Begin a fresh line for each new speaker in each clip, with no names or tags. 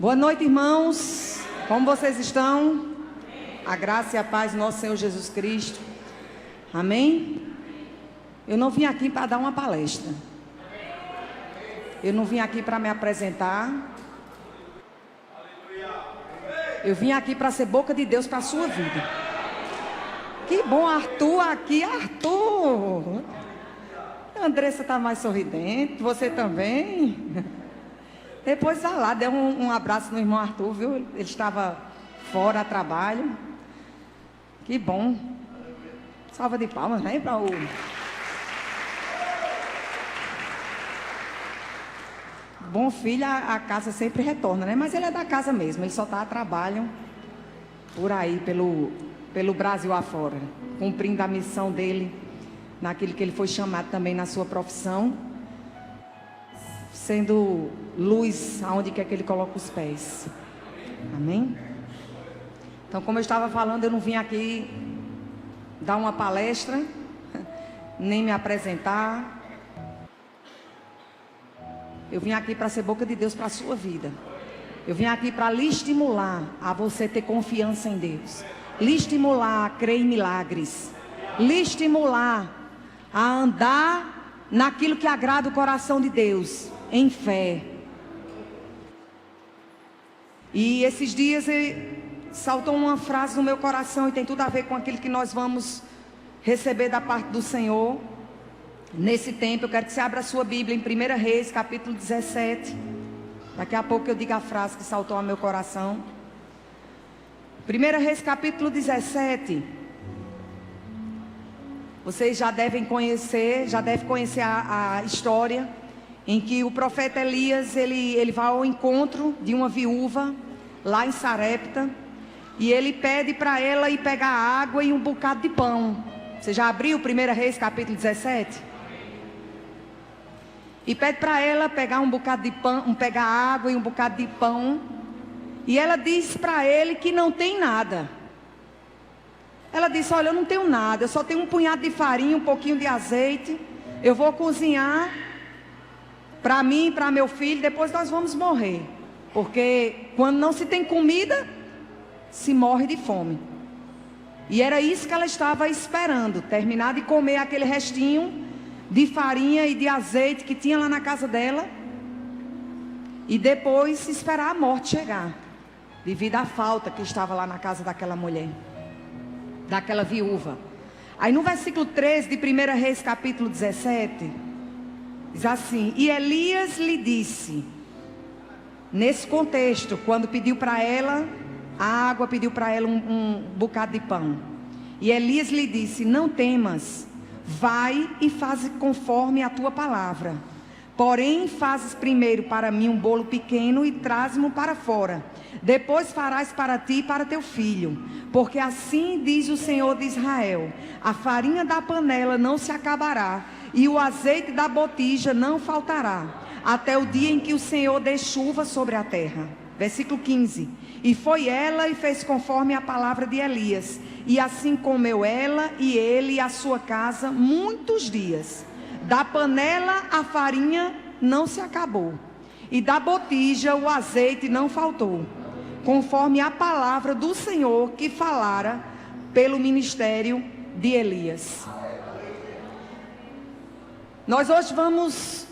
Boa noite, irmãos. Como vocês estão? A graça e a paz do nosso Senhor Jesus Cristo. Amém? Eu não vim aqui para dar uma palestra. Eu não vim aqui para me apresentar. Eu vim aqui para ser boca de Deus para a sua vida. Que bom, Arthur aqui. Arthur! A Andressa está mais sorridente. Você também? Depois vai lá, dê um abraço no irmão Arthur, viu? Ele estava fora a trabalho. Que bom. Salva de palmas, né? Para o... Bom filho, a casa sempre retorna, né? Mas ele é da casa mesmo, ele só está a trabalho por aí, pelo Brasil afora, cumprindo a missão dele, naquilo que ele foi chamado também na sua profissão, sendo luz aonde quer que ele coloque os pés. Amém? Então, como eu estava falando, eu não vim aqui dar uma palestra, nem me apresentar. Eu vim aqui para ser boca de Deus para a sua vida. Eu vim aqui para lhe estimular a você ter confiança em Deus. Lhe estimular a crer em milagres. Lhe estimular a andar naquilo que agrada o coração de Deus, em fé. E esses dias saltou uma frase no meu coração e tem tudo a ver com aquilo que nós vamos receber da parte do Senhor. Nesse tempo, eu quero que você abra a sua Bíblia em 1 Reis, capítulo 17. Daqui a pouco eu digo a frase que saltou ao meu coração. 1 Reis, capítulo 17. Vocês já devem conhecer a história em que o profeta Elias, ele vai ao encontro de uma viúva lá em Sarepta. E ele pede para ela ir pegar água e um bocado de pão. Você já abriu 1 Reis, capítulo 17? E pede para ela pegar um bocado de pão, pegar água e um bocado de pão. E ela diz para ele que não tem nada. Ela disse: olha, eu não tenho nada, eu só tenho um punhado de farinha, um pouquinho de azeite. Eu vou cozinhar para mim e para meu filho, depois nós vamos morrer. Porque quando não se tem comida, se morre de fome. E era isso que ela estava esperando, terminar de comer aquele restinho de farinha e de azeite que tinha lá na casa dela, e depois esperar a morte chegar, devido à falta que estava lá na casa daquela mulher, daquela viúva. Aí no versículo 13 de 1 Reis capítulo 17, diz assim: e Elias lhe disse, nesse contexto, quando pediu para ela a água, pediu para ela um bocado de pão, e Elias lhe disse: não temas, vai e faz conforme a tua palavra. Porém, fazes primeiro para mim um bolo pequeno e traz-mo para fora. Depois farás para ti e para teu filho. Porque assim diz o Senhor de Israel: a farinha da panela não se acabará, e o azeite da botija não faltará, até o dia em que o Senhor dê chuva sobre a terra. Versículo 15. E foi ela e fez conforme a palavra de Elias. E assim comeu ela e ele e a sua casa muitos dias. Da panela a farinha não se acabou, e da botija o azeite não faltou, conforme a palavra do Senhor que falara pelo ministério de Elias. Nós hoje vamos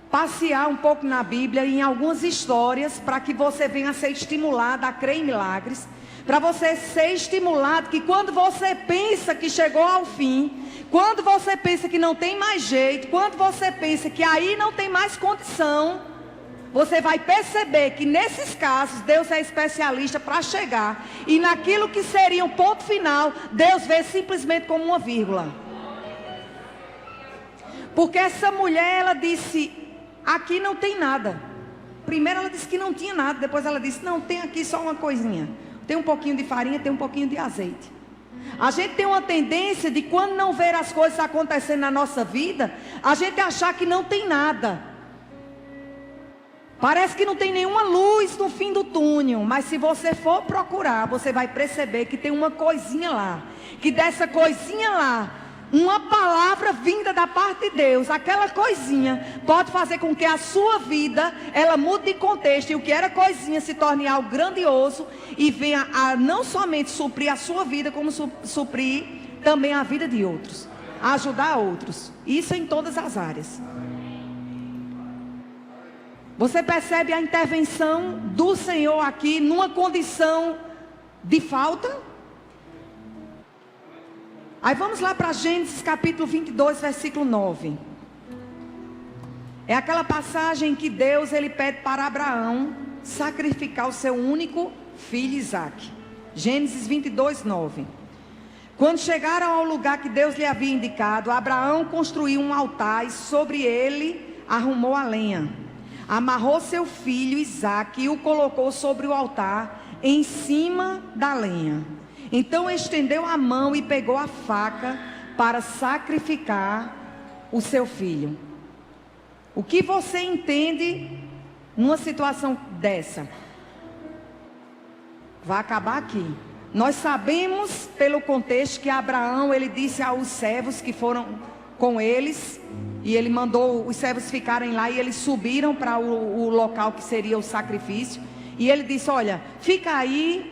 passear um pouco na Bíblia, em algumas histórias, para que você venha a ser estimulado a crer em milagres, para você ser estimulado que quando você pensa que chegou ao fim, quando você pensa que não tem mais jeito, quando você pensa que aí não tem mais condição, você vai perceber que nesses casos Deus é especialista para chegar, e naquilo que seria um ponto final, Deus vê simplesmente como uma vírgula. Porque essa mulher, ela disse: aqui não tem nada. Primeiro ela disse que não tinha nada, depois ela disse: não, tem aqui só uma coisinha. Tem um pouquinho de farinha, tem um pouquinho de azeite. A gente tem uma tendência de, quando não ver as coisas acontecendo na nossa vida, a gente achar que não tem nada. Parece que não tem nenhuma luz no fim do túnel, mas se você for procurar, você vai perceber que tem uma coisinha lá, que dessa coisinha lá Uma palavra vinda da parte de Deus, aquela coisinha, pode fazer com que a sua vida, ela mude de contexto. E o que era coisinha se torne algo grandioso. E venha a não somente suprir a sua vida, como suprir também a vida de outros. Ajudar outros. Isso em todas as áreas. Você percebe a intervenção do Senhor aqui numa condição de falta? Aí vamos lá para Gênesis capítulo 22, versículo 9. É aquela passagem em que Deus ele pede para Abraão sacrificar o seu único filho Isaque. Gênesis 22, 9. Quando chegaram ao lugar que Deus lhe havia indicado, Abraão construiu um altar e sobre ele arrumou a lenha. Amarrou seu filho Isaque e o colocou sobre o altar em cima da lenha. Então estendeu a mão e pegou a faca para sacrificar o seu filho. O que você entende numa situação dessa? Vai acabar aqui. Nós sabemos pelo contexto que Abraão, ele disse aos servos que foram com eles, e ele mandou os servos ficarem lá, e eles subiram para o local que seria o sacrifício, e ele disse: olha, fica aí,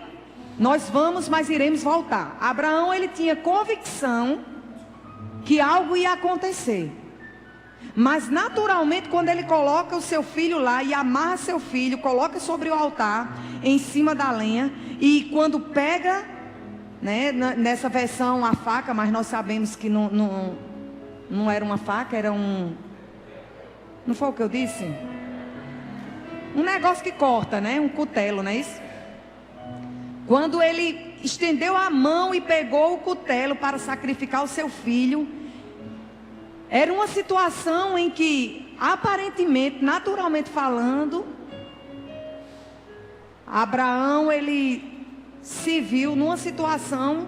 nós vamos, mas iremos voltar. Abraão, ele tinha convicção que algo ia acontecer. Mas naturalmente, quando ele coloca o seu filho lá e amarra seu filho, coloca sobre o altar, em cima da lenha, e quando pega, né, nessa versão a faca, mas nós sabemos que não era uma faca, era um... Não foi o que eu disse? Um negócio que corta, né? Um cutelo, não é isso? Quando ele estendeu a mão e pegou o cutelo para sacrificar o seu filho, era uma situação em que, aparentemente, naturalmente falando, Abraão, ele se viu numa situação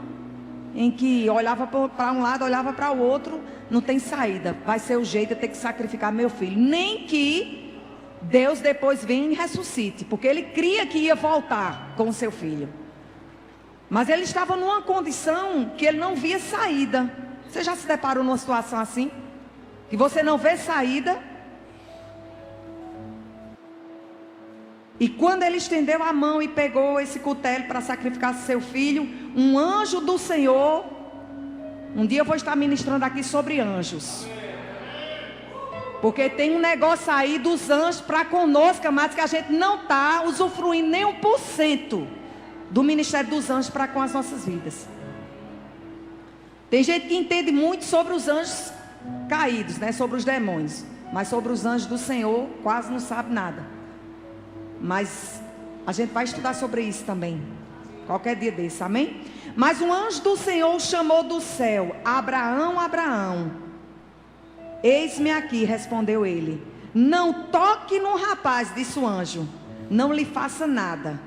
em que olhava para um lado, olhava para o outro, não tem saída, vai ser o jeito de ter que sacrificar meu filho. Nem que Deus depois venha e ressuscite, porque ele cria que ia voltar com o seu filho. Mas ele estava numa condição que ele não via saída. Você já se deparou numa situação assim? Que você não vê saída? E quando ele estendeu a mão e pegou esse cutelo para sacrificar seu filho, um anjo do Senhor, um dia eu vou estar ministrando aqui sobre anjos, porque tem um negócio aí dos anjos para conosco, mas que a gente não está usufruindo nem 1% do ministério dos anjos para com as nossas vidas. Tem gente que entende muito sobre os anjos caídos, né? Sobre os demônios, mas sobre os anjos do Senhor quase não sabe nada. Mas a gente vai estudar sobre isso também, qualquer dia desse, amém? Mas um anjo do Senhor chamou do céu: Abraão, Abraão. Eis-me aqui, respondeu ele. Não toque no rapaz, disse o anjo, não lhe faça nada.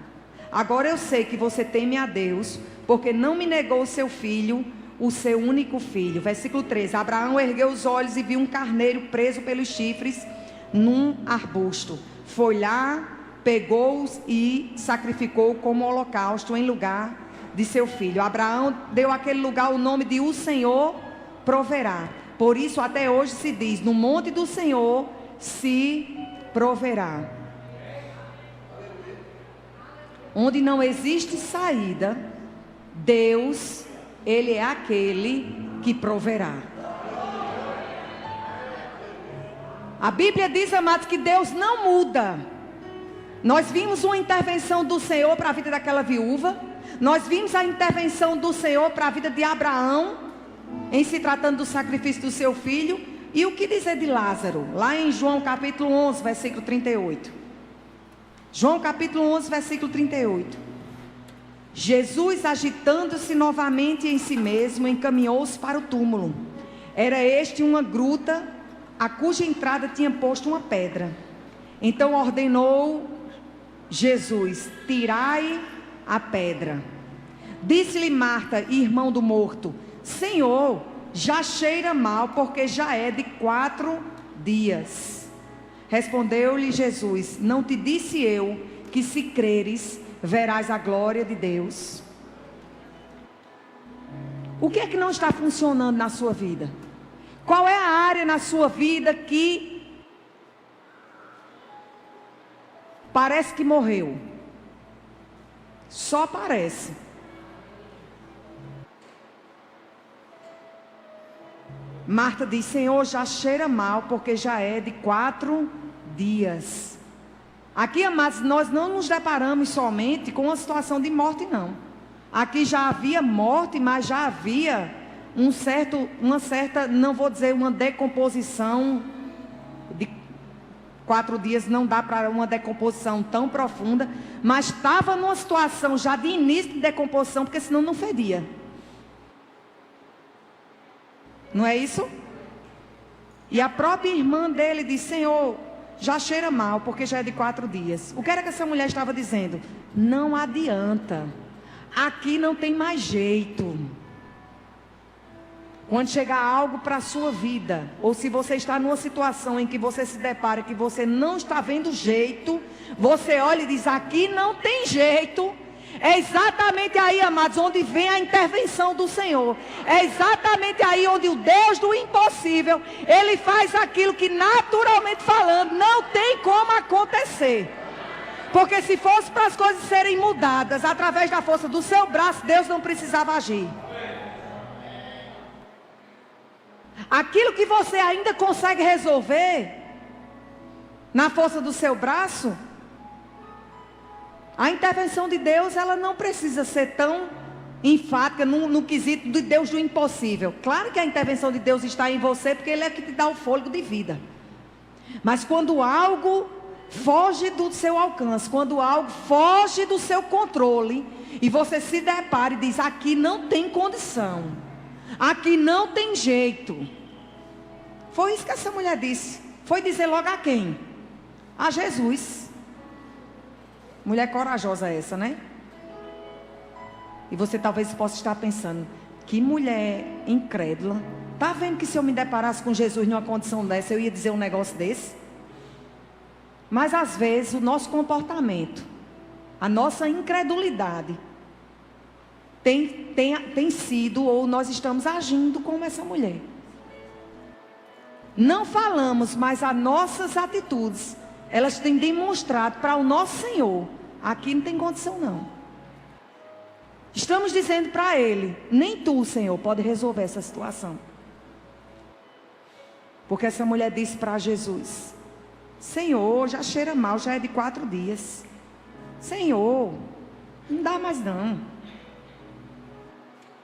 Agora eu sei que você teme a Deus, porque não me negou o seu filho, o seu único filho. Versículo 13. Abraão ergueu os olhos e viu um carneiro preso pelos chifres num arbusto. Foi lá, pegou-os e sacrificou como holocausto em lugar de seu filho. Abraão deu àquele lugar o nome de O Senhor Proverá. Por isso até hoje se diz: no monte do Senhor se proverá. Onde não existe saída, Deus, Ele é aquele que proverá. A Bíblia diz, amados, que Deus não muda. Nós vimos uma intervenção do Senhor para a vida daquela viúva. Nós vimos a intervenção do Senhor para a vida de Abraão, em se tratando do sacrifício do seu filho. E o que dizer de Lázaro? Lá em João capítulo 11, versículo 38. João capítulo 11, versículo 38. Jesus, agitando-se novamente em si mesmo, encaminhou-se para o túmulo. Era este uma gruta, a cuja entrada tinha posto uma pedra. Então ordenou Jesus: tirai a pedra. Disse-lhe Marta, irmão do morto: Senhor, já cheira mal, porque já é de 4 dias. Respondeu-lhe Jesus: não te disse eu que se creres, verás a glória de Deus? O que é que não está funcionando na sua vida? Qual é a área na sua vida que parece que morreu? Só parece. Marta diz: Senhor, já cheira mal, porque já é de 4 dias. Aqui, amados, nós não nos deparamos somente com uma situação de morte, não. Aqui já havia morte, mas já havia uma certa, não vou dizer uma decomposição. De 4 dias não dá para uma decomposição tão profunda, mas estava numa situação já de início de decomposição, porque senão não fedia. Não é isso? E a própria irmã dele disse: Senhor, já cheira mal, porque já é de 4 dias. O que era que essa mulher estava dizendo? Não adianta. Aqui não tem mais jeito. Quando chegar algo para a sua vida, ou se você está numa situação em que você se depara que você não está vendo jeito, você olha e diz: aqui não tem jeito. É exatamente aí, amados, onde vem a intervenção do Senhor. É exatamente aí onde o Deus do impossível, Ele faz aquilo que naturalmente falando não tem como acontecer. Porque se fosse para as coisas serem mudadas através da força do seu braço, Deus não precisava agir. Aquilo que você ainda consegue resolver na força do seu braço, a intervenção de Deus, ela não precisa ser tão enfática no quesito de Deus do impossível. Claro que a intervenção de Deus está em você, porque Ele é que te dá o fôlego de vida. Mas quando algo foge do seu alcance, quando algo foge do seu controle, e você se depara e diz: aqui não tem condição, aqui não tem jeito. Foi isso que essa mulher disse. Foi dizer logo a quem? A Jesus. Mulher corajosa essa, né? E você talvez possa estar pensando: que mulher incrédula. Tá vendo que se eu me deparasse com Jesus numa condição dessa, eu ia dizer um negócio desse? Mas às vezes o nosso comportamento, a nossa incredulidade tem sido, ou nós estamos agindo como essa mulher. Não falamos, mas as nossas atitudes, elas têm demonstrado para o nosso Senhor: aqui não tem condição não. Estamos dizendo para Ele: nem tu, Senhor, pode resolver essa situação. Porque essa mulher disse para Jesus: Senhor, já cheira mal, já é de 4 dias. Senhor, não dá mais não.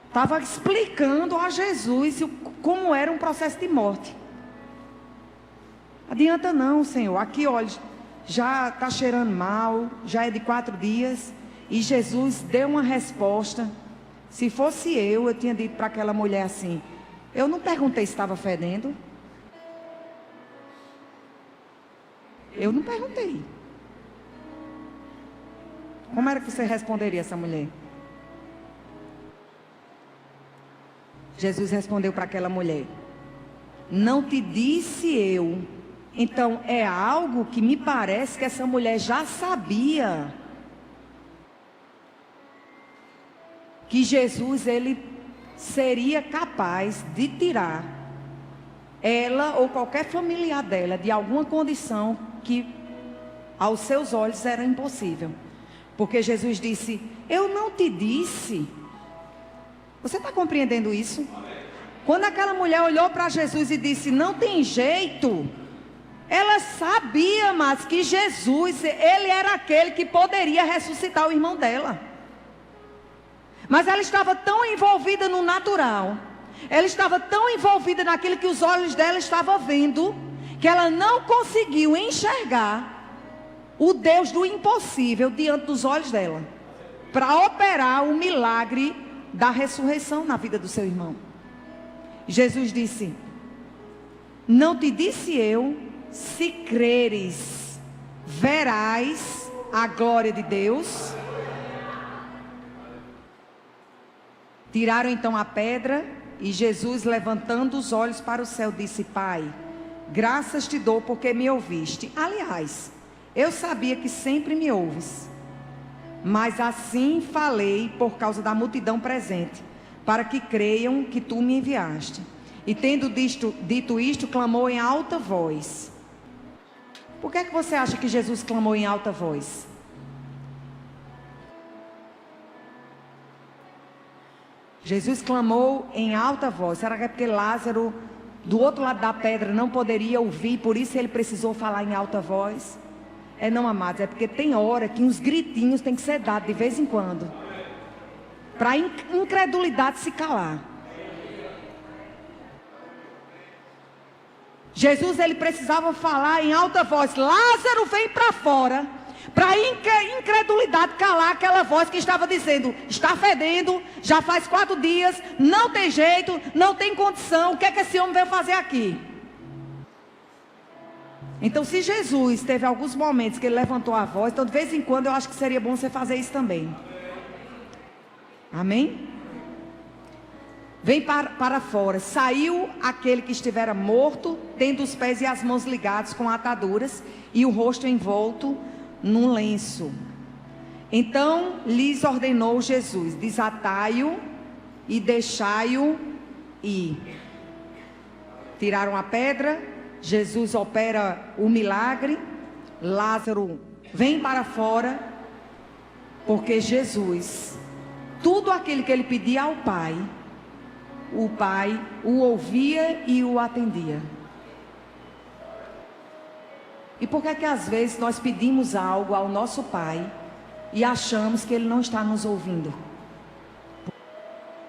Estava explicando a Jesus como era um processo de morte. Adianta não, Senhor. Aqui, olha, já está cheirando mal, já é de 4 dias. E Jesus deu uma resposta. Se fosse eu tinha dito para aquela mulher assim: eu não perguntei se estava fedendo. Eu não perguntei. Como era que você responderia essa mulher? Jesus respondeu para aquela mulher: não te disse eu. Então é algo que me parece que essa mulher já sabia. Que Jesus, ele seria capaz de tirar ela ou qualquer familiar dela de alguma condição que aos seus olhos era impossível. Porque Jesus disse: eu não te disse. Você está compreendendo isso? Quando aquela mulher olhou para Jesus e disse: não tem jeito, ela sabia, mas que Jesus, ele era aquele que poderia ressuscitar o irmão dela. Mas ela estava tão envolvida no natural, ela estava tão envolvida naquilo que os olhos dela estavam vendo, que ela não conseguiu enxergar o Deus do impossível diante dos olhos dela, para operar o milagre da ressurreição na vida do seu irmão. Jesus disse: não te disse eu, se creres, verás a glória de Deus. Tiraram então a pedra, e Jesus, levantando os olhos para o céu, disse: Pai, graças te dou porque me ouviste. Aliás, eu sabia que sempre me ouves, mas assim falei por causa da multidão presente, para que creiam que tu me enviaste. E tendo dito isto, clamou em alta voz. Por que é que você acha que Jesus clamou em alta voz? Jesus clamou em alta voz. Será que é porque Lázaro, do outro lado da pedra, não poderia ouvir, por isso ele precisou falar em alta voz? Não, amados, é porque tem hora que uns gritinhos tem que ser dados de vez em quando, para a incredulidade se calar. Jesus, ele precisava falar em alta voz: Lázaro, vem para fora, para a incredulidade calar aquela voz que estava dizendo: está fedendo, já faz 4 dias, não tem jeito, não tem condição, o que é que esse homem veio fazer aqui? Então, se Jesus teve alguns momentos que ele levantou a voz, então de vez em quando eu acho que seria bom você fazer isso também. Amém? Vem para fora. Saiu aquele que estivera morto, tendo os pés e as mãos ligados com ataduras e o rosto envolto num lenço. Então lhes ordenou Jesus: desatai-o e deixai-o ir. Tiraram a pedra. Jesus opera o milagre. Lázaro vem para fora, porque Jesus, tudo aquilo que ele pedia ao Pai, o Pai o ouvia e o atendia. E por que é que às vezes nós pedimos algo ao nosso Pai e achamos que Ele não está nos ouvindo?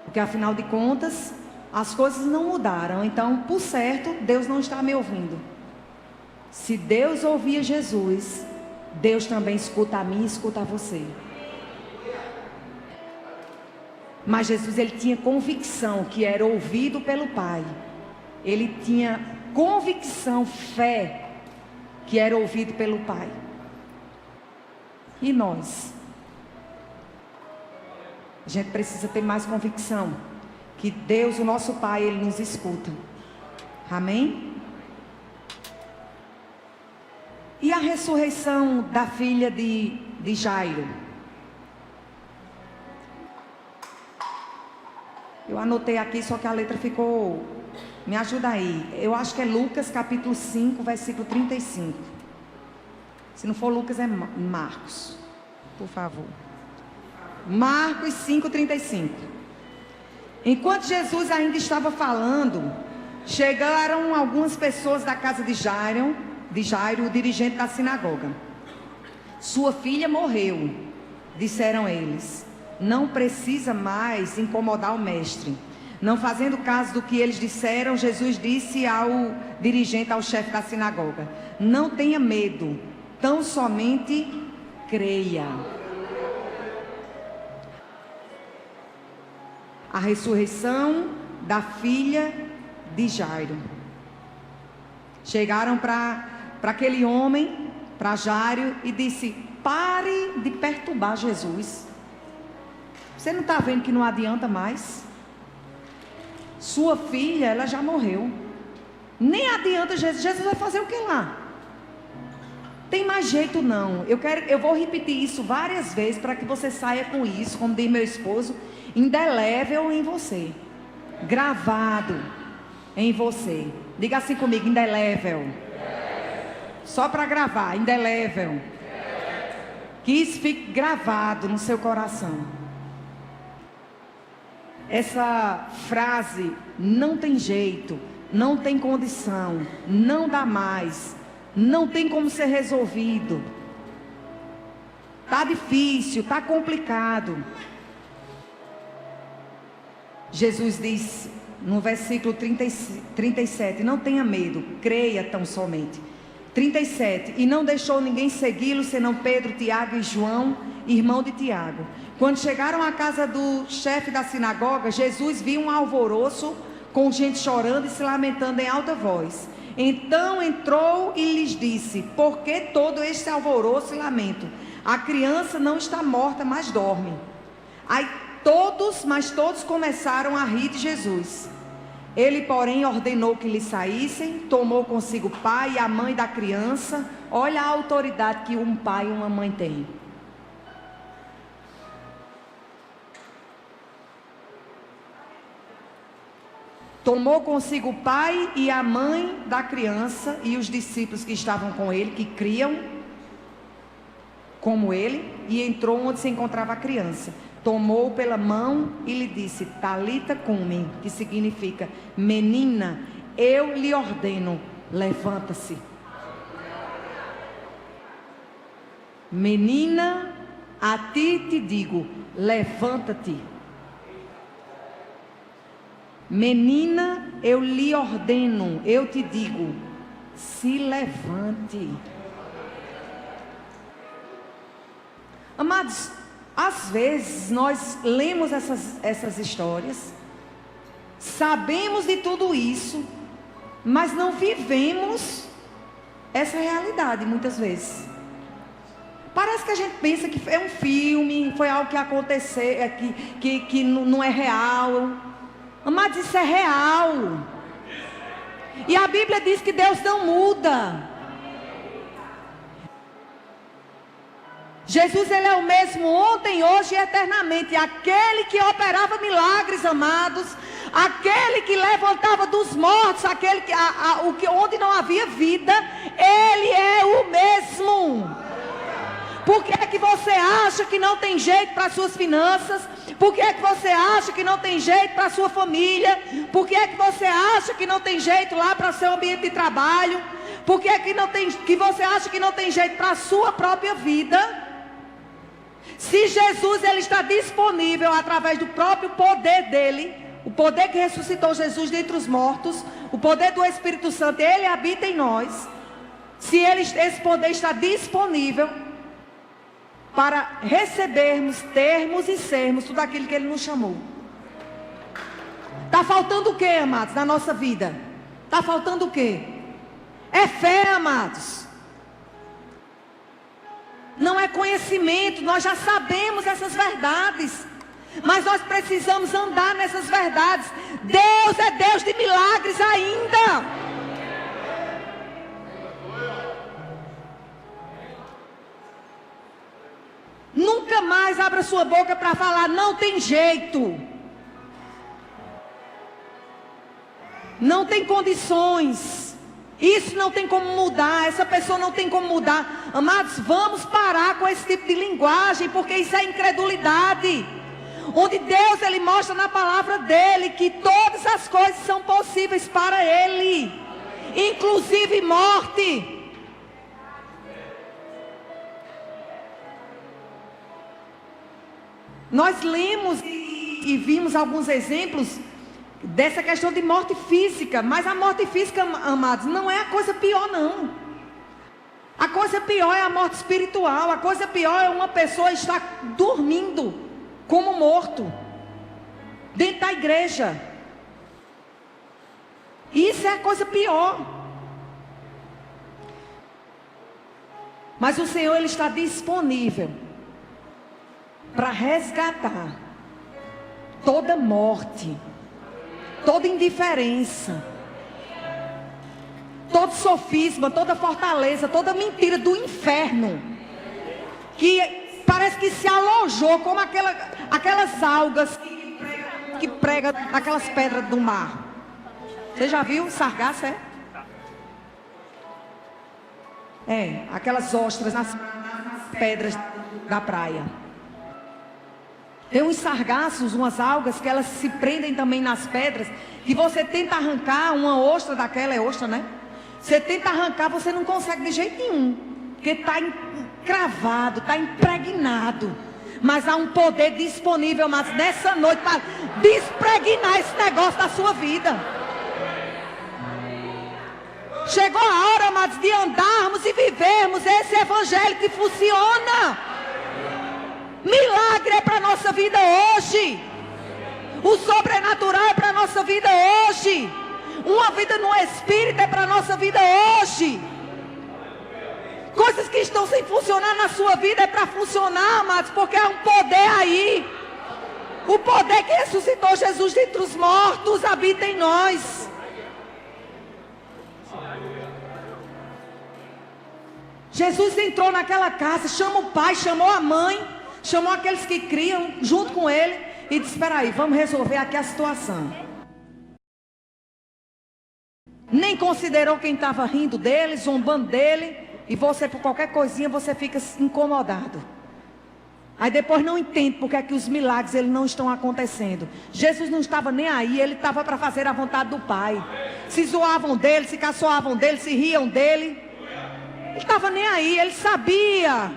Porque afinal de contas, as coisas não mudaram. Então, por certo, Deus não está me ouvindo. Se Deus ouvia Jesus, Deus também escuta a mim e escuta a você. Mas Jesus, ele tinha convicção que era ouvido pelo Pai. Ele tinha convicção, fé, que era ouvido pelo Pai. E nós? A gente precisa ter mais convicção que Deus, o nosso Pai, ele nos escuta. Amém? E a ressurreição da filha de Jairo? Eu anotei aqui, só que a letra ficou... Me ajuda aí. Eu acho que é Lucas capítulo 5, versículo 35. Se não for Lucas, é Marcos. Por favor. Marcos 5, 35. Enquanto Jesus ainda estava falando, chegaram algumas pessoas da casa de Jairo, o dirigente da sinagoga. Sua filha morreu, disseram eles. Não precisa mais incomodar o mestre. Não fazendo caso do que eles disseram, Jesus disse ao dirigente, ao chefe da sinagoga: não tenha medo, tão somente creia. A ressurreição da filha de Jairo. Chegaram para aquele homem, para Jairo, e disse: pare de perturbar Jesus. Você não está vendo que não adianta mais? Sua filha, ela já morreu. Nem adianta Jesus. Jesus vai fazer o que lá? Tem mais jeito não. Eu vou repetir isso várias vezes para que você saia com isso, como diz meu esposo, indelével em você, gravado em você. Diga assim comigo: indelével. Só para gravar, indelével. Que isso fique gravado no seu coração. Essa frase: não tem jeito, não tem condição, não dá mais, não tem como ser resolvido, está difícil, está complicado. Jesus diz no versículo 37, não tenha medo, creia tão somente. 37, e não deixou ninguém segui-lo, senão Pedro, Tiago e João, irmão de Tiago. Quando chegaram à casa do chefe da sinagoga, Jesus viu um alvoroço, com gente chorando e se lamentando em alta voz. Então entrou e lhes disse: por que todo este alvoroço e lamento? A criança não está morta, mas dorme. Aí todos começaram a rir de Jesus. Ele, porém, ordenou que lhe saíssem, tomou consigo o pai e a mãe da criança. Olha a autoridade que um pai e uma mãe têm. Tomou consigo o pai e a mãe da criança e os discípulos que estavam com ele, que criam como ele, e entrou onde se encontrava a criança. Tomou pela mão e lhe disse: Talita cumi, que significa: menina, eu lhe ordeno, levanta-se. Menina, a ti te digo, levanta-te. Menina, eu lhe ordeno, eu te digo, se levante. Amados, às vezes nós lemos essas histórias, sabemos de tudo isso, mas não vivemos essa realidade muitas vezes. Parece que a gente pensa que é um filme, foi algo que aconteceu, que não é real. Amados, isso é real. E a Bíblia diz que Deus não muda. Jesus, ele é o mesmo ontem, hoje e eternamente. Aquele que operava milagres, amados. Aquele que levantava dos mortos, aquele onde não havia vida, ele é o mesmo. Por que é que você acha que não tem jeito para as suas finanças? Por que é que você acha que não tem jeito para a sua família? Por que é que você acha que não tem jeito lá para o seu ambiente de trabalho? Por que é que você acha que não tem jeito para a sua própria vida? Se Jesus, ele está disponível através do próprio poder dele, o poder que ressuscitou Jesus dentre os mortos, o poder do Espírito Santo, ele habita em nós. Se esse poder está disponível para recebermos, termos e sermos tudo aquilo que ele nos chamou. Está faltando o que, amados, na nossa vida? Está faltando o que? É fé, amados. Não é conhecimento. Nós já sabemos essas verdades, mas nós precisamos andar nessas verdades. Deus é Deus de milagres ainda. Nunca mais abra sua boca para falar: não tem jeito, não tem condições, isso não tem como mudar, essa pessoa não tem como mudar. Amados, vamos parar com esse tipo de linguagem, porque isso é incredulidade. Onde Deus, ele mostra na palavra dele que todas as coisas são possíveis para ele, inclusive morte. Nós lemos e vimos alguns exemplos dessa questão de morte física. Mas a morte física, amados, não é a coisa pior, não. A coisa pior é a morte espiritual. A coisa pior é uma pessoa estar dormindo como morto dentro da igreja. Isso é a coisa pior. Mas o Senhor, ele está disponível para resgatar toda morte, toda indiferença, todo sofisma, toda fortaleza, toda mentira do inferno, que parece que se alojou como aquelas algas que prega naquelas pedras do mar. Você já viu sargaço, é? É, aquelas ostras nas pedras da praia. Tem uns sargaços, umas algas que elas se prendem também nas pedras, que você tenta arrancar uma ostra daquela, é ostra, né? Você tenta arrancar, você não consegue de jeito nenhum, porque está encravado, está impregnado. Mas há um poder disponível, mas nessa noite, para despregnar esse negócio da sua vida. Chegou a hora, amados, de andarmos e vivermos esse evangelho que funciona. Milagre é para a nossa vida hoje. O sobrenatural é para a nossa vida hoje. Uma vida no Espírito é para a nossa vida hoje. Coisas que estão sem funcionar na sua vida é para funcionar, amados, porque há um poder aí. O poder que ressuscitou Jesus dentre os mortos habita em nós. Jesus entrou naquela casa, chamou o pai, chamou a mãe, chamou aqueles que criam junto com ele e disse: espera aí, vamos resolver aqui a situação. nem considerou quem estava rindo dele, zombando dele, e você, por qualquer coisinha, você fica incomodado. Aí depois não entende porque é que os milagres ele não estão acontecendo. Jesus não estava nem aí, ele estava para fazer a vontade do Pai. Se zoavam dele, se caçoavam dele, se riam dele. Ele estava nem aí, ele sabia.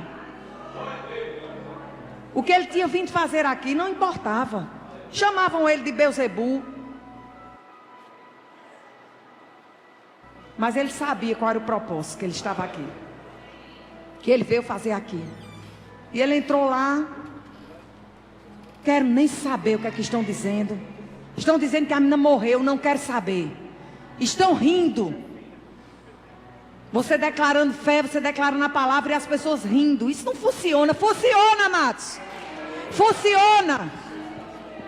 O que ele tinha vindo fazer aqui não importava. Chamavam ele de Beelzebu. Mas ele sabia qual era o propósito que ele estava aqui. Que ele veio fazer aqui. E ele entrou lá. Quero nem saber o que é que estão dizendo. Estão dizendo que a menina morreu, não quero saber. Estão rindo. Você declarando fé, você declarando a palavra e as pessoas rindo. Isso não funciona. Funciona, amados. Funciona.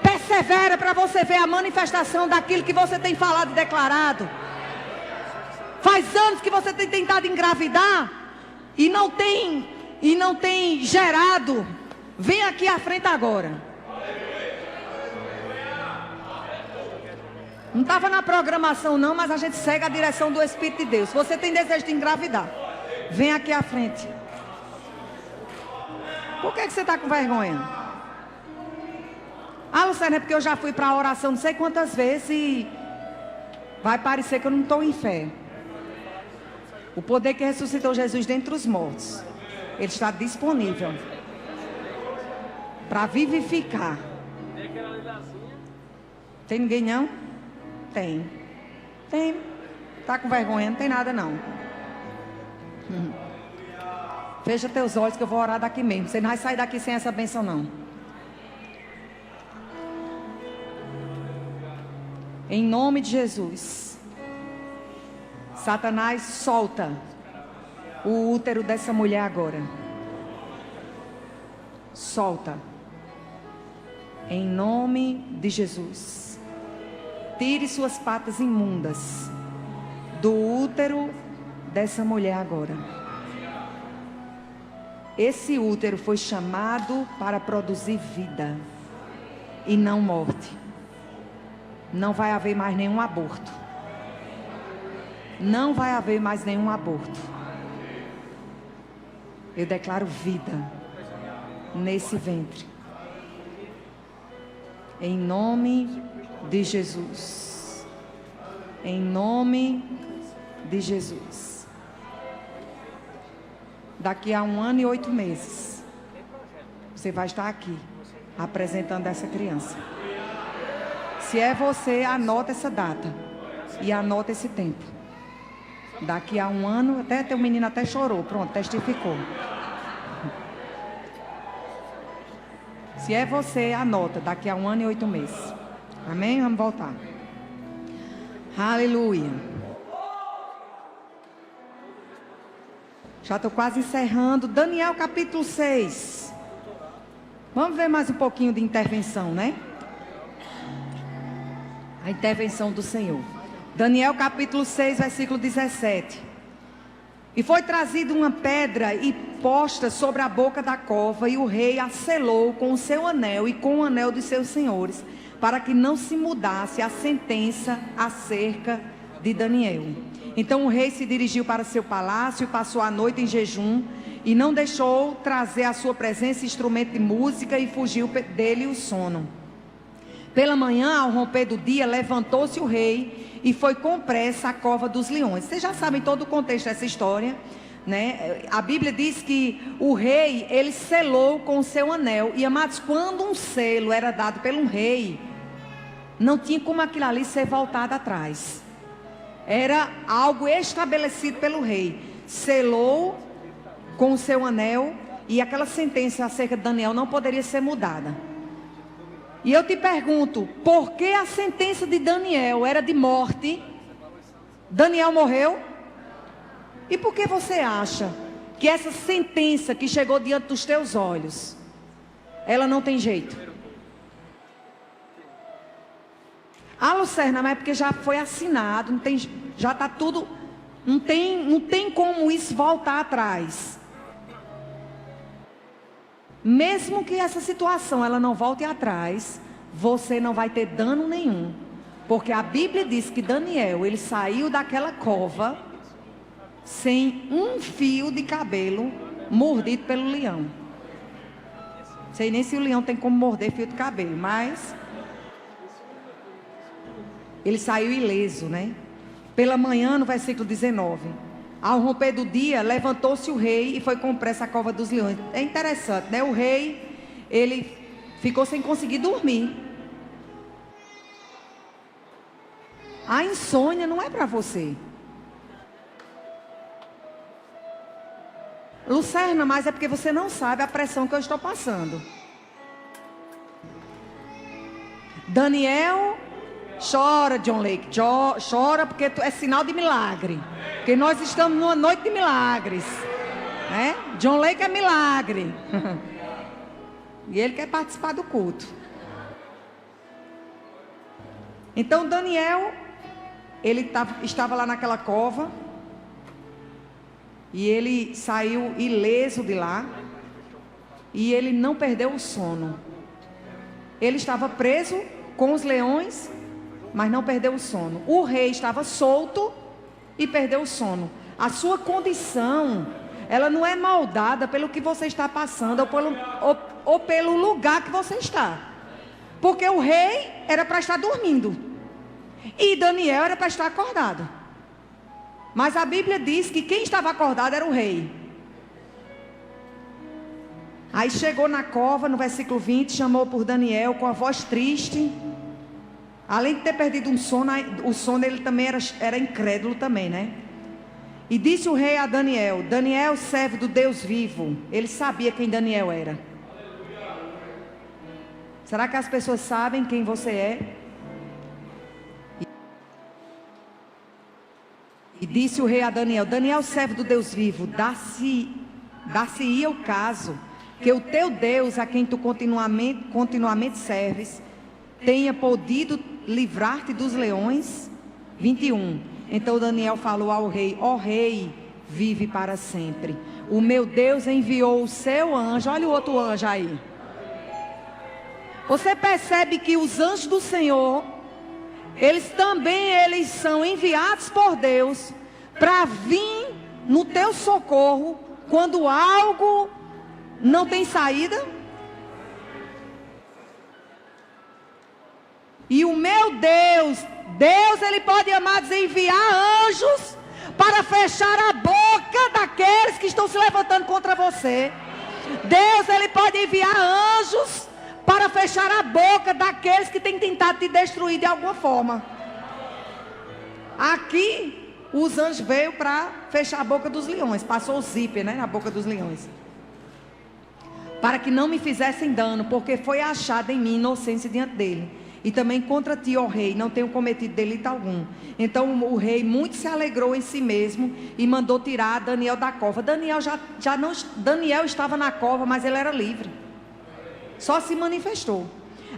Persevera para você ver a manifestação daquilo que você tem falado e declarado. Faz anos que você tem tentado engravidar e não tem gerado. Vem aqui à frente agora. Não estava na programação não, mas a gente segue a direção do Espírito de Deus. Se você tem desejo de engravidar, vem aqui à frente. Por que você está com vergonha? Ah, Luciana, é porque eu já fui para a oração não sei quantas vezes e vai parecer que eu não estou em fé. O poder que ressuscitou Jesus dentre os mortos, ele está disponível para vivificar. Tem ninguém não? Tem. Tem. Tá com vergonha? Não tem nada não. Fecha teus olhos que eu vou orar daqui mesmo. Você não vai sair daqui sem essa bênção não. Em nome de Jesus. Satanás, solta o útero dessa mulher agora. Solta. Em nome de Jesus. Tire suas patas imundas do útero dessa mulher agora. Esse útero foi chamado para produzir vida e não morte. Não vai haver mais nenhum aborto. Não vai haver mais nenhum aborto. Eu declaro vida nesse ventre. Em nome de Jesus. Em nome de Jesus. Daqui a 1 ano e 8 meses, você vai estar aqui, apresentando essa criança. Se é você, anota essa data. E anota esse tempo. Daqui a 1 ano, até teu menino até chorou. Pronto, testificou. Se é você, anota. Daqui a 1 ano e 8 meses. Amém? Vamos voltar. Aleluia. Já estou quase encerrando. Daniel capítulo 6. Vamos ver mais um pouquinho de intervenção, né? A intervenção do Senhor. Daniel capítulo 6, versículo 17. E foi trazida uma pedra e posta sobre a boca da cova, e o rei a selou com o seu anel e com o anel dos seus senhores, para que não se mudasse a sentença acerca de Daniel. Então o rei se dirigiu para seu palácio e passou a noite em jejum, e não deixou trazer à sua presença instrumento de música, e fugiu dele o sono. Pela manhã, ao romper do dia, levantou-se o rei e foi com pressa à cova dos leões. Vocês já sabem todo o contexto dessa história, né? A Bíblia diz que o rei, ele selou com o seu anel. E amados, quando um selo era dado pelo rei, não tinha como aquilo ali ser voltado atrás. Era algo estabelecido pelo rei. Selou com o seu anel, e aquela sentença acerca de Daniel não poderia ser mudada. E eu te pergunto, por que a sentença de Daniel era de morte? Daniel morreu? E por que você acha que essa sentença que chegou diante dos teus olhos, ela não tem jeito? Ah, Lucerna, mas é porque já foi assinado, não tem, já está tudo, não tem como isso voltar atrás. Mesmo que essa situação ela não volte atrás, você não vai ter dano nenhum. Porque a Bíblia diz que Daniel, ele saiu daquela cova sem um fio de cabelo mordido pelo leão. Não sei nem se o leão tem como morder fio de cabelo, mas ele saiu ileso, né? Pela manhã, no versículo 19, ao romper do dia, levantou-se o rei e foi com pressa à cova dos leões. É interessante, né? O rei, ele ficou sem conseguir dormir. A insônia não é para você. Lucerna, mas é porque você não sabe a pressão que eu estou passando. Daniel, chora, John Lake, chora porque é sinal de milagre. Porque nós estamos numa noite de milagres, né? John Lake é milagre. E ele quer participar do culto. Então Daniel, ele estava lá naquela cova. E ele saiu ileso de lá. E ele não perdeu o sono. Ele estava preso com os leões, mas não perdeu o sono. O rei estava solto e perdeu o sono. A sua condição, ela não é moldada pelo que você está passando ou pelo lugar que você está. Porque o rei era para estar dormindo e Daniel era para estar acordado. Mas a Bíblia diz que quem estava acordado era o rei. Aí chegou na cova, no versículo 20, chamou por Daniel com a voz triste. Além de ter perdido o sono ele também era incrédulo também, né? E disse o rei a Daniel: Daniel, servo do Deus vivo. Ele sabia quem Daniel era. Será que as pessoas sabem quem você é? E disse o rei a Daniel: Daniel, servo do Deus vivo, dar-se-ia o caso que o teu Deus, a quem tu continuamente serves, tenha podido livrar-te dos leões. 21. Então Daniel falou ao rei: ó rei, vive para sempre. O meu Deus enviou o seu anjo. Olha o outro anjo aí. Você percebe que os anjos do Senhor, eles são enviados por Deus para vir no teu socorro quando algo não tem saída. E o meu Deus, ele pode, amados, enviar anjos para fechar a boca daqueles que estão se levantando contra você. Deus, ele pode enviar anjos para fechar a boca daqueles que têm tentado te destruir de alguma forma. Aqui, os anjos veio para fechar a boca dos leões. Passou o zíper, né, na boca dos leões. Para que não me fizessem dano, porque foi achada em mim inocência diante dele. E também contra ti, ó rei, não tenho cometido delito algum. Então o rei muito se alegrou em si mesmo e mandou tirar Daniel da cova. Daniel estava na cova, mas ele era livre. Só se manifestou.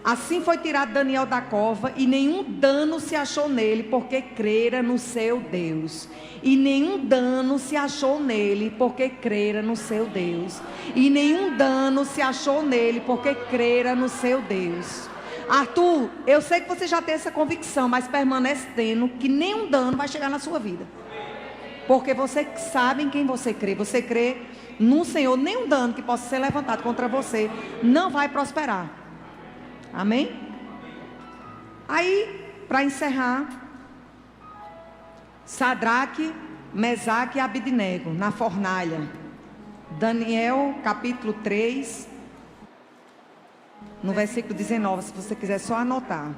Assim foi tirado Daniel da cova e nenhum dano se achou nele, porque crera no seu Deus. E nenhum dano se achou nele, porque crera no seu Deus. E nenhum dano se achou nele, porque crera no seu Deus. Arthur, eu sei que você já tem essa convicção, mas permanece tendo que nenhum dano vai chegar na sua vida. Porque você sabe em quem você crê. Você crê no Senhor. Nenhum dano que possa ser levantado contra você não vai prosperar. Amém? Aí, para encerrar, Sadraque, Mesaque e Abidnego na fornalha. Daniel capítulo 3, no versículo 19, se você quiser só anotar.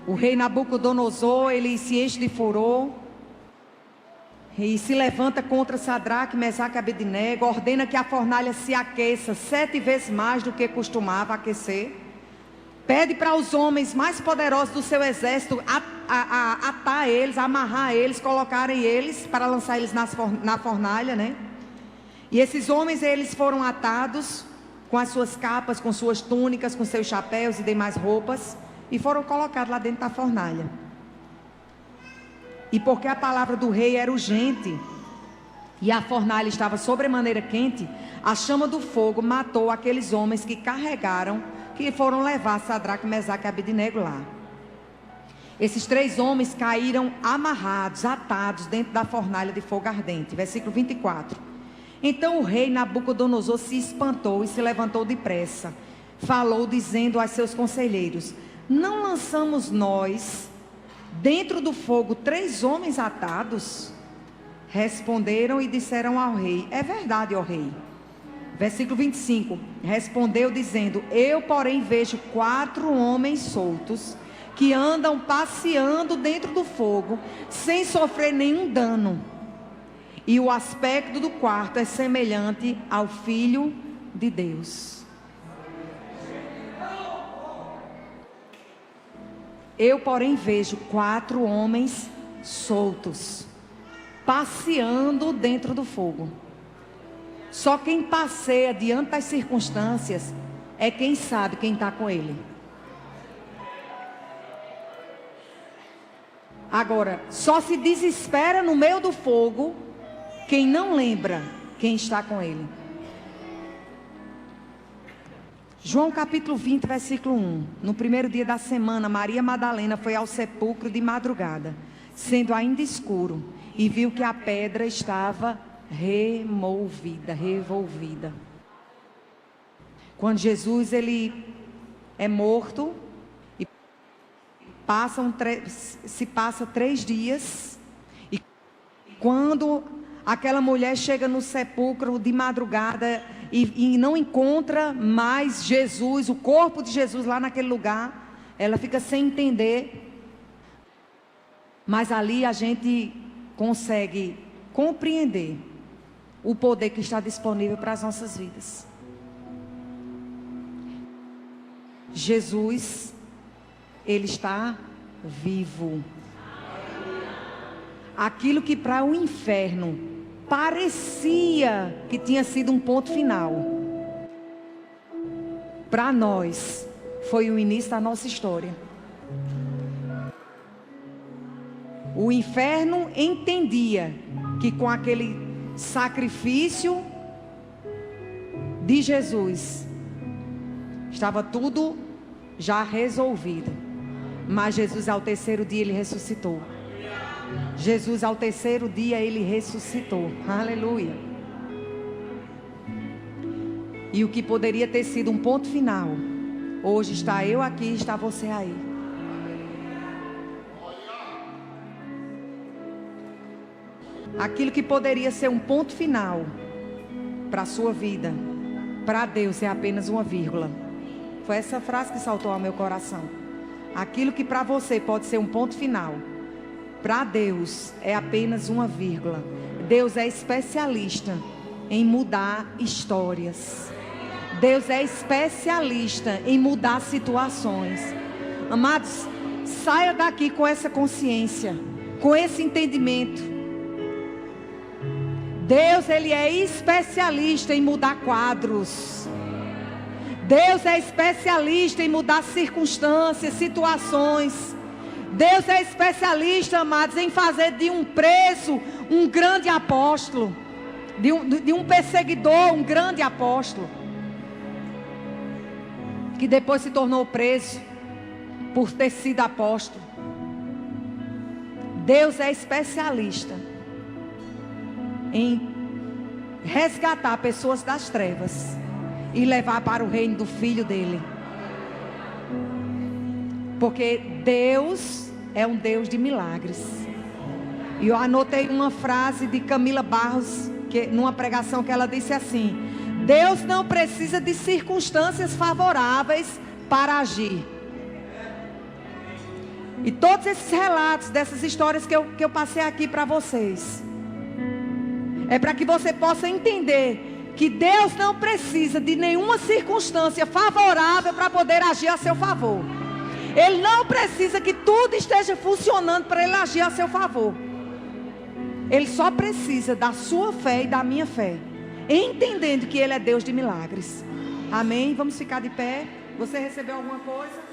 O rei Nabucodonosor, ele se enche de furor e se levanta contra Sadraque, Mesaque e Abidnego, ordena que a fornalha se aqueça 7 vezes mais do que costumava aquecer. Pede para os homens mais poderosos do seu exército atar eles, amarrar eles, colocarem eles para lançar eles na fornalha, né? E esses homens, eles foram atados com as suas capas, com suas túnicas, com seus chapéus e demais roupas, e foram colocados lá dentro da fornalha. E porque a palavra do rei era urgente e a fornalha estava sobremaneira quente, a chama do fogo matou aqueles homens que carregaram, que foram levar Sadraque, Mesaque e Abidnego lá. Esses 3 homens caíram amarrados, atados dentro da fornalha de fogo ardente. Versículo 24. Então o rei Nabucodonosor se espantou e se levantou depressa. Falou dizendo aos seus conselheiros: não lançamos nós dentro do fogo 3 homens atados? Responderam e disseram ao rei: é verdade, ó rei. Versículo 25. Respondeu dizendo: eu porém vejo 4 homens soltos, que andam passeando dentro do fogo, sem sofrer nenhum dano. E o aspecto do quarto é semelhante ao Filho de Deus. Eu, porém, vejo 4 homens soltos, passeando dentro do fogo. Só quem passeia diante das circunstâncias é quem sabe quem está com ele. Agora, só se desespera no meio do fogo quem não lembra quem está com ele. João capítulo 20, versículo 1. No primeiro dia da semana, Maria Madalena foi ao sepulcro de madrugada, sendo ainda escuro, e viu que a pedra estava revolvida. Quando Jesus ele é morto, e se passa 3 dias, e quando aquela mulher chega no sepulcro de madrugada e não encontra mais Jesus, o corpo de Jesus lá naquele lugar, ela fica sem entender. Mas ali a gente consegue compreender o poder que está disponível para as nossas vidas. Jesus, ele está vivo. Aquilo que para o inferno parecia que tinha sido um ponto final, para nós foi o início da nossa história. O inferno entendia que com aquele sacrifício de Jesus estava tudo já resolvido. Mas Jesus, ao 3º dia, ele ressuscitou. Jesus, ao 3º dia, ele ressuscitou. Aleluia. E o que poderia ter sido um ponto final, hoje está eu aqui, está você aí. Aquilo que poderia ser um ponto final para a sua vida, para Deus é apenas uma vírgula. Foi essa frase que saltou ao meu coração. Aquilo que para você pode ser um ponto final, para Deus é apenas uma vírgula. Deus é especialista em mudar histórias. Deus é especialista em mudar situações. Amados, saia daqui com essa consciência, com esse entendimento. Deus, ele é especialista em mudar quadros. Deus é especialista em mudar circunstâncias, situações. Deus é especialista, amados, em fazer de um preso um grande apóstolo, de um perseguidor um grande apóstolo, que depois se tornou preso por ter sido apóstolo. Deus é especialista em resgatar pessoas das trevas e levar para o reino do Filho dele. Porque Deus é um Deus de milagres. E eu anotei uma frase de Camila Barros, numa pregação, que ela disse assim: Deus não precisa de circunstâncias favoráveis para agir. E todos esses relatos, dessas histórias que eu passei aqui para vocês, é para que você possa entender que Deus não precisa de nenhuma circunstância favorável para poder agir a seu favor. Ele não precisa que tudo esteja funcionando para ele agir a seu favor. Ele só precisa da sua fé e da minha fé, entendendo que ele é Deus de milagres. Amém? Vamos ficar de pé. Você recebeu alguma coisa?